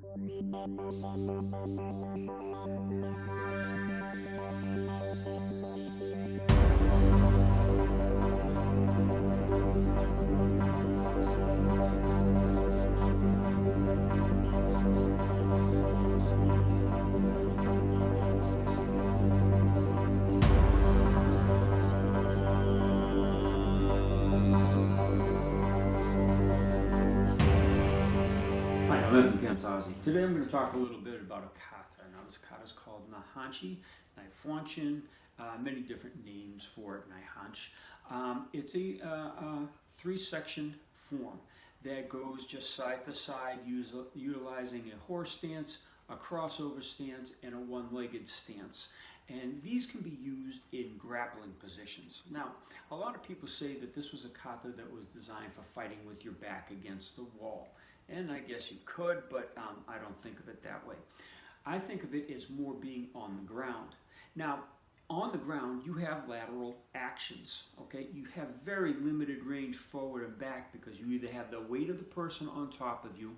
I'm Pantazi. Today I'm going to talk a little bit about a kata. Now this kata is called Han Chi Tuite, many different names for it, It's a three-section form that goes just side to side, utilizing a horse stance, a crossover stance, and a one-legged stance. And these can be used in grappling positions. Now, a lot of people say that this was a kata that was designed for fighting with your back against the wall. And I guess you could, but I don't think of it that way. I think of it as more being on the ground. Now, on the ground, you have lateral actions, okay? You have very limited range forward and back because you either have the weight of the person on top of you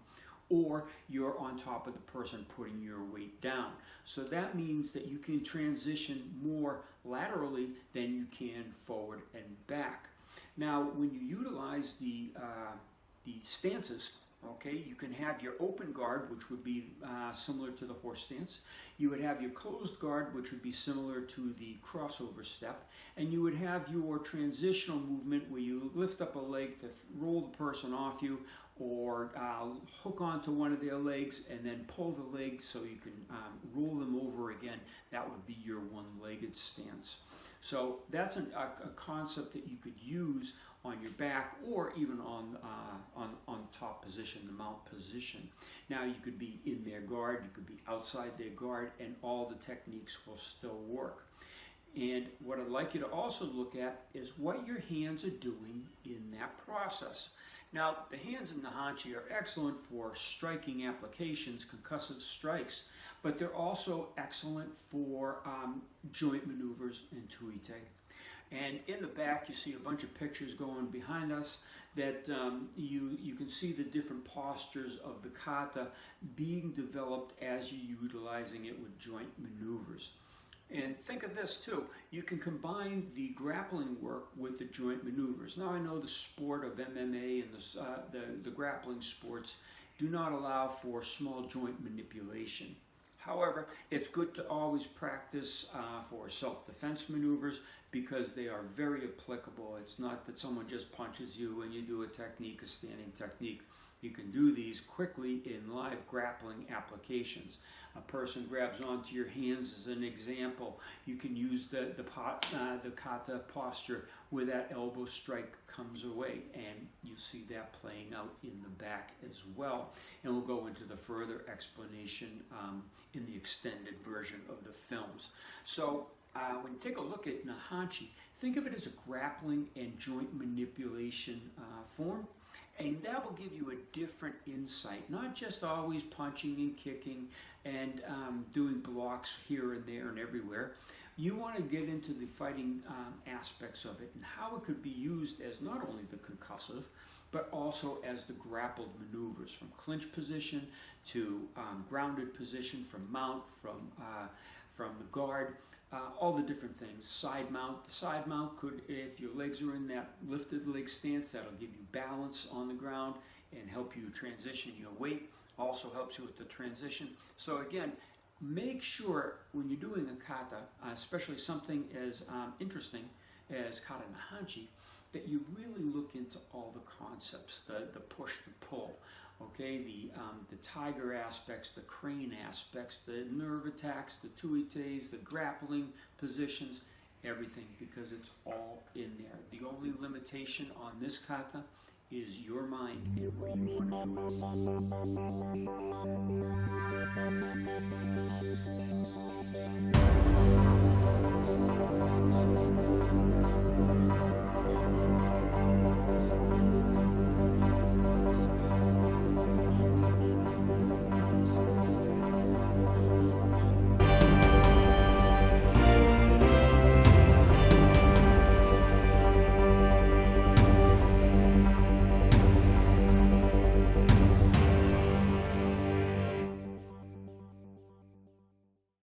or you're on top of the person putting your weight down. So that means that you can transition more laterally than you can forward and back. Now, when you utilize the stances, okay, you can have your open guard, which would be similar to the horse stance. You would have your closed guard, which would be similar to the crossover step. And you would have your transitional movement where you lift up a leg to roll the person off you, or hook onto one of their legs and then pull the leg so you can roll them over again. That would be your one-legged stance. So that's a concept that you could use on your back or even on top position, the mount position. Now you could be in their guard, you could be outside their guard, and all the techniques will still work. And what I'd like you to also look at is what your hands are doing in that process. Now, the hands in the Han Chi are excellent for striking applications, concussive strikes, but they're also excellent for joint maneuvers and tuite. And in the back, you see a bunch of pictures going behind us that you can see the different postures of the kata being developed as you're utilizing it with joint maneuvers. And think of this too, you can combine the grappling work with the joint maneuvers. Now I know the sport of MMA and the grappling sports do not allow for small joint manipulation. However, it's good to always practice for self-defense maneuvers because they are very applicable. It's not that someone just punches you and you do a technique, a standing technique. You can do these quickly in live grappling applications. A person grabs onto your hands as an example. You can use the kata posture where that elbow strike comes away, and you see that playing out in the back as well. And we'll go into the further explanation in the extended version of the films. So when you take a look at Han Chi, think of it as a grappling and joint manipulation form. And that will give you a different insight, not just always punching and kicking and doing blocks here and there and everywhere. You want to get into the fighting aspects of it and how it could be used as not only the concussive, but also as the grappled maneuvers, from clinch position to grounded position, from mount, from the guard. All the different things. Side mount. The side mount could, if your legs are in that lifted leg stance, that'll give you balance on the ground and help you transition your weight. Also helps you with the transition. So again, make sure when you're doing a kata, especially something as interesting as kata and Han Chi, that you really look into all the concepts, the push, the pull, okay, the tiger aspects, the crane aspects, the nerve attacks, the tuites, the grappling positions, everything, because it's all in there. The only limitation on this kata is your mind and what you want to do.